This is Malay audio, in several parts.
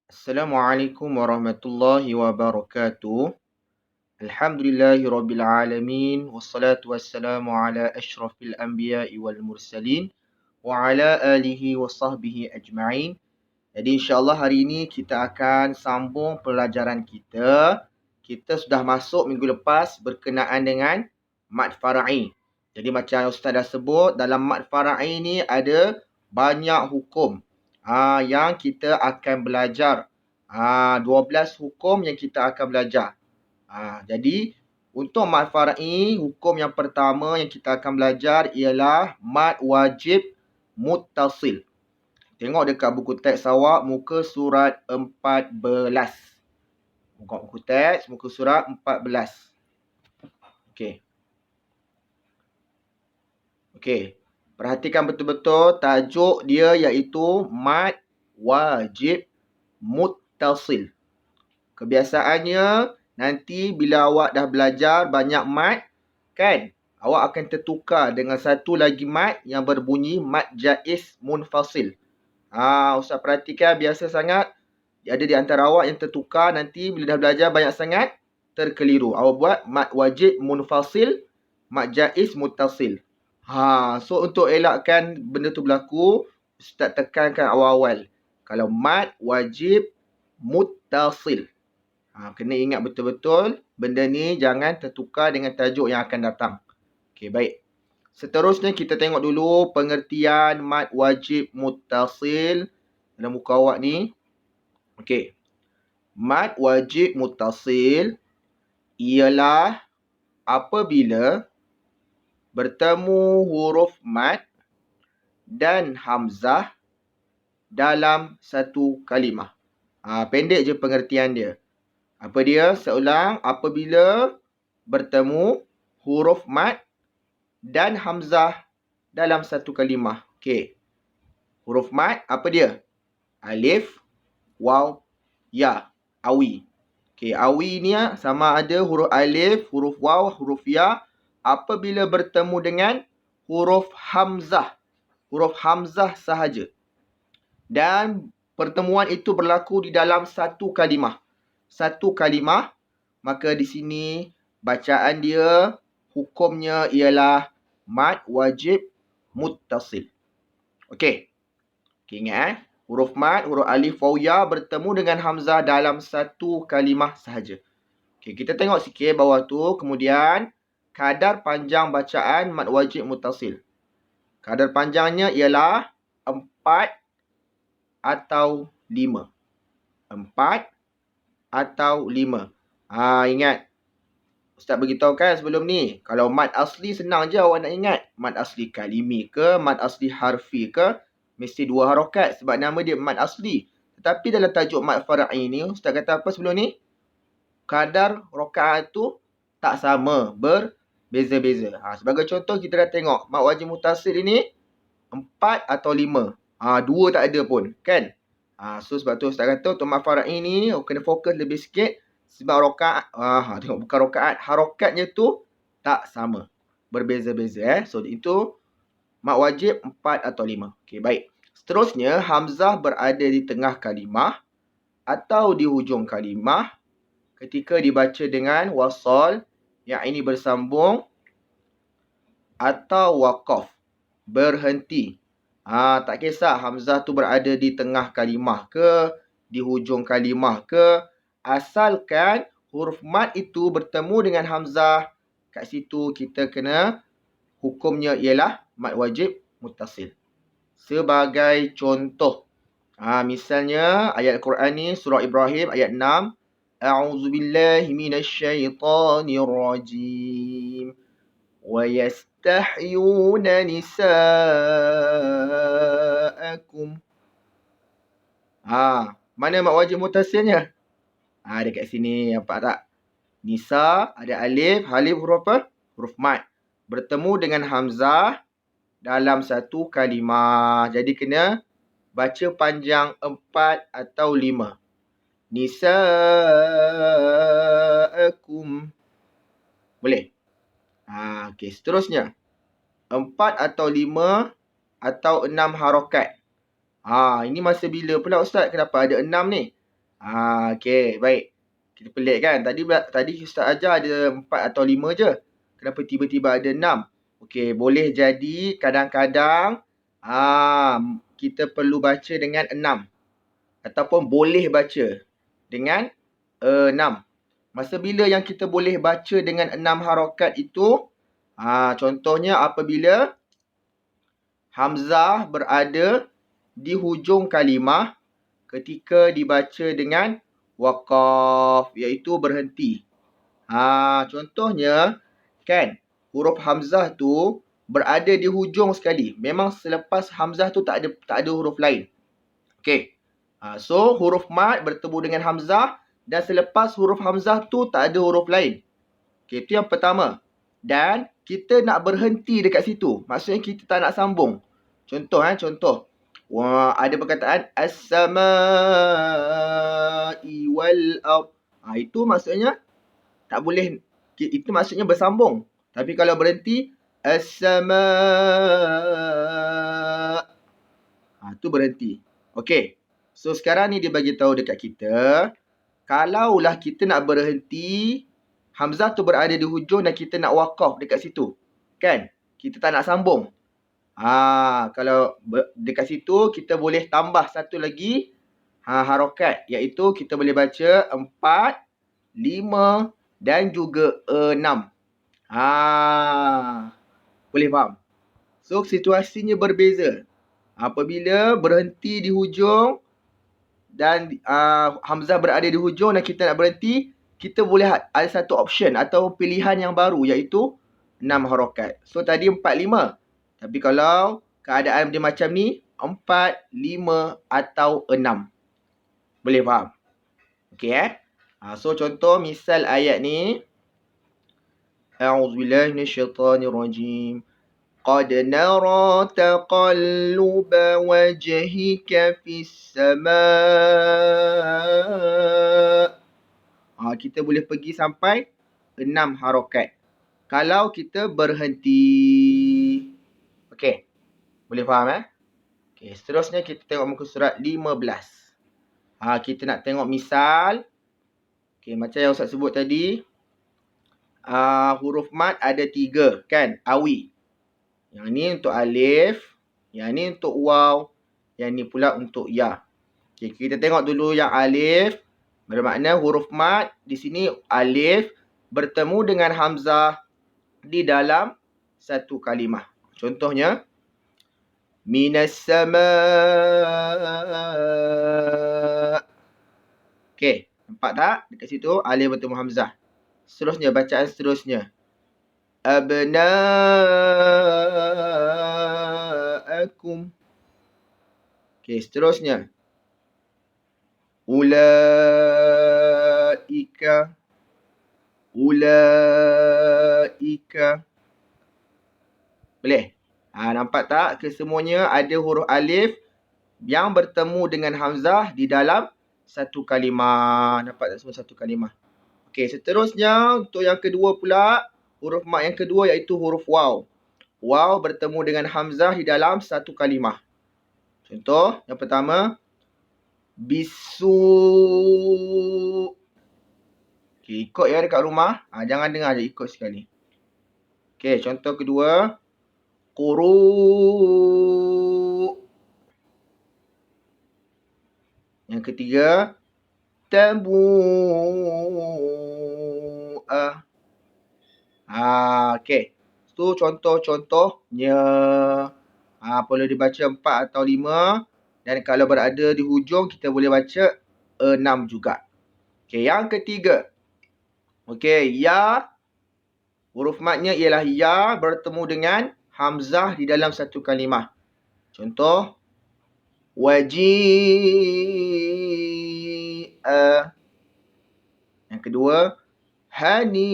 Assalamualaikum warahmatullahi wabarakatuh. Alhamdulillahirabbil alamin wassalatu wassalamu ala asyrafil anbiya'i wal mursalin wa ala alihi wa sahbihi ajma'in. Jadi insya-Allah hari ini kita akan sambung pelajaran kita. Kita sudah masuk minggu lepas berkenaan dengan mad far'i. Jadi macam ustaz dah sebut, dalam mad far'i ni ada banyak hukum yang kita akan belajar. 12 hukum yang kita akan belajar. Jadi untuk mad far'i, hukum yang pertama yang kita akan belajar ialah mad wajib muttasil. Tengok dekat buku teks awak muka surat 14. Buka buku teks muka surat 14. Okey. Perhatikan betul-betul tajuk dia iaitu mad wajib muttasil. Kebiasaannya nanti bila awak dah belajar banyak mad kan, awak akan tertukar dengan satu lagi mad yang berbunyi mad jaiz munfasil. Ustaz perhatikan biasa sangat ada di antara awak yang tertukar, nanti bila dah belajar banyak sangat terkeliru. Awak buat mad wajib munfasil, mad jaiz muttasil. So untuk elakkan benda tu berlaku, ustaz tekankan awal-awal. Kalau mad wajib muttasil. Kena ingat betul-betul benda ni jangan tertukar dengan tajuk yang akan datang. Okey, baik. Seterusnya kita tengok dulu pengertian mad wajib muttasil dalam muka awak ni. Okey. Mad wajib muttasil ialah apabila bertemu huruf mad dan hamzah dalam satu kalimah. Pendek je pengertian dia. Apa dia? Seulang, apabila bertemu huruf mad dan hamzah dalam satu kalimah. Okey. Huruf mad apa dia? Alif, waw, ya, awi. Okey, awi ni sama ada huruf alif, huruf waw, huruf ya apabila bertemu dengan huruf hamzah. Huruf hamzah sahaja. Dan pertemuan itu berlaku di dalam satu kalimah. Satu kalimah, maka di sini bacaan dia, hukumnya ialah mad wajib muttasil. Okey. Ingat huruf mad, huruf alif, waw, ya bertemu dengan hamzah dalam satu kalimah sahaja. Okey, kita tengok sikit bawah tu. Kemudian kadar panjang bacaan mad wajib muttasil. Kadar panjangnya ialah 4 atau 5. 4 atau 5. Ingat. Ustaz beritahu kan sebelum ni. Kalau mad asli senang je awak nak ingat. Mad asli kalimi ke, mad asli harfi ke, mesti 2 harakat sebab nama dia mad asli. Tetapi dalam tajuk mad far'i ni, Ustaz kata apa sebelum ni? Kadar rakaat tu tak sama, berbeza-beza. Sebagai contoh kita dah tengok mad wajib muttasil ini 4 atau 5. 2 tak ada pun, kan? So sebab tu Ustaz kata untuk mad far'i ni kena fokus lebih sikit sebab rakaat, tengok bukan rakaat, harakatnya tu tak sama, berbeza-beza. So itu mad wajib 4 atau 5. Okey, baik. Seterusnya hamzah berada di tengah kalimah atau di hujung kalimah ketika dibaca dengan wasal, yang ini bersambung, atau waqaf, berhenti. Tak kisah hamzah tu berada di tengah kalimah ke, di hujung kalimah ke, asalkan huruf mad itu bertemu dengan hamzah, kat situ kita kena, hukumnya ialah mad wajib muttasil. Sebagai contoh, misalnya ayat Al-Quran ni surah Ibrahim ayat 6, A'udzubillahi minasyaitanir rajim. Wa yastahyuna nisa'akum. Mana mad wajib muttasilnya? Dekat sini, nampak tak? Nisa ada alif, alif huruf apa? Huruf mad. Bertemu dengan hamzah dalam satu kalimah. Jadi kena baca panjang 4 atau 5. Nisa'akum. Boleh? Okey, seterusnya. 4 atau 5 atau 6 harakat. Ini masa bila pula Ustaz? Kenapa ada 6 ni? Okey, baik. Kita pelik kan? Tadi Ustaz ajar ada 4 atau 5 je. Kenapa tiba-tiba ada 6? Okey, boleh jadi kadang-kadang kita perlu baca dengan 6 ataupun boleh baca dengan 6. Masa bila yang kita boleh baca dengan 6 harakat itu, contohnya apabila hamzah berada di hujung kalimah ketika dibaca dengan waqaf, iaitu berhenti. Contohnya kan, huruf hamzah tu berada di hujung sekali. Memang selepas hamzah tu tak ada huruf lain. Okey. So huruf mad bertemu dengan hamzah dan selepas huruf hamzah tu tak ada huruf lain. Okey, itu yang pertama. Dan kita nak berhenti dekat situ. Maksudnya kita tak nak sambung. Contoh. Ada perkataan as-samai wal ard. Itu maksudnya tak boleh. Itu maksudnya bersambung. Tapi kalau berhenti as-sama, tu berhenti. Okey. So sekarang ni dia bagi tahu dekat kita, kalaulah kita nak berhenti, hamzah tu berada di hujung dan kita nak waqaf dekat situ. Kan? Kita tak nak sambung. Kalau dekat situ kita boleh tambah satu lagi harakat, iaitu kita boleh baca 4, 5 dan juga 6. Boleh faham? So situasinya berbeza. Apabila berhenti di hujung dan hamzah berada di hujung dan kita nak berhenti, kita boleh ada satu option atau pilihan yang baru, iaitu 6 harakat. So tadi 4, 5. Tapi kalau keadaan dia macam ni, 4, 5 atau 6. Boleh faham? Okey So contoh misal ayat ni. A'udzubillahi minasyaitanirrajim. قد نرى تقلب وجهك في السماء. Kita boleh pergi sampai 6 harakat. Kalau kita berhenti. Okey. Boleh faham Okey, seterusnya kita tengok muka surat 15. Kita nak tengok misal. Okey, macam yang Ustaz sebut tadi. Huruf mad ada 3 kan? Awi. Yang ni untuk alif, yang ni untuk waw, yang ni pula untuk ya. Okay, kita tengok dulu yang alif. Bermakna huruf mad di sini alif bertemu dengan hamzah di dalam satu kalimah. Contohnya minas sama. Okey, nampak tak? Dekat situ alif bertemu hamzah. Seterusnya bacaan seterusnya. Abna'akum. Okey, seterusnya. Ulaika. Boleh? Nampak tak? Kesemuanya ada huruf alif yang bertemu dengan hamzah di dalam satu kalimah. Nampak tak semua satu kalimah? Okey, seterusnya untuk yang kedua pula. Huruf mat yang kedua iaitu huruf waw. Waw bertemu dengan hamzah di dalam satu kalimah. Contoh yang pertama. Bisu. Okey, ikut ya dekat rumah. Jangan dengar je, ikut sekali. Okey, contoh kedua. Quru. Yang ketiga. Tabu'ah. Okey. Itu contoh-contohnya. Perlu dibaca 4 atau 5. Dan kalau berada di hujung, kita boleh baca 6 juga. Okey, yang ketiga. Okey, ya. Huruf matnya ialah ya bertemu dengan hamzah di dalam satu kalimah. Contoh. Waji'a. Yang kedua. Hani'a.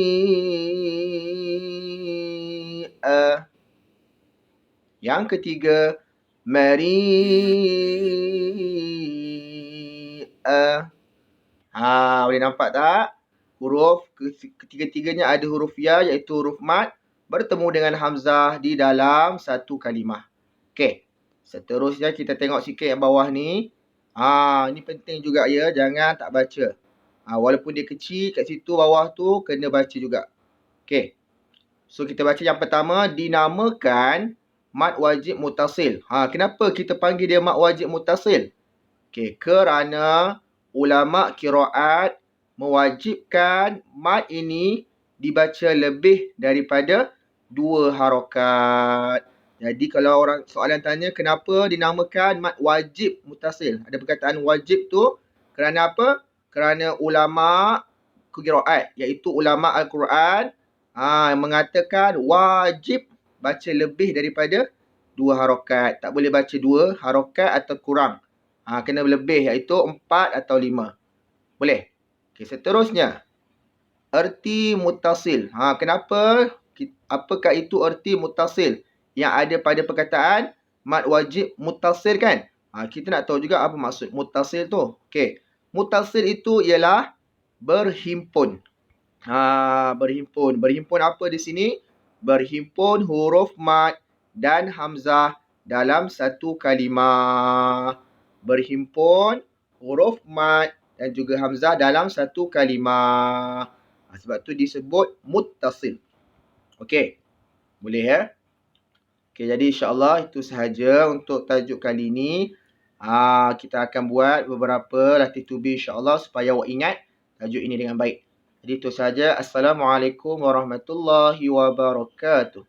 Yang ketiga. Mari'a. Boleh nampak tak? Huruf ketiga-tiganya ada huruf ya, iaitu huruf mad bertemu dengan hamzah di dalam satu kalimah. Okey. Seterusnya kita tengok sikit yang bawah ni. Ini penting juga ya, jangan tak baca. Walaupun dia kecil kat situ bawah tu, kena baca juga. Okey. So kita baca yang pertama, dinamakan mad wajib muttasil. Kenapa kita panggil dia mad wajib muttasil? Okey, kerana ulama qiraat mewajibkan mad ini dibaca lebih daripada 2 harakat. Jadi kalau orang soalan tanya kenapa dinamakan mad wajib muttasil? Ada perkataan wajib tu kerana apa? Kerana ulama qiraat iaitu ulama al-Quran mengatakan wajib baca lebih daripada 2 harakat. Tak boleh baca 2 harakat atau kurang. Kena lebih iaitu 4 atau 5. Boleh? Okey, seterusnya. Erti muttasil. Kenapa? Apakah itu erti muttasil? Yang ada pada perkataan mad wajib muttasil kan? Kita nak tahu juga apa maksud muttasil tu. Okey. Muttasil itu ialah berhimpun. Berhimpun. Berhimpun apa di sini? Berhimpun huruf mad dan hamzah dalam satu kalimah. Berhimpun huruf mad dan juga hamzah dalam satu kalimah. Sebab tu disebut muttasil. Okey. Boleh ya? Okey, jadi insya-Allah itu sahaja untuk tajuk kali ini. Kita akan buat beberapa latih tubi insya-Allah supaya awak ingat tajuk ini dengan baik. Jadi itu sahaja. Assalamualaikum warahmatullahi wabarakatuh.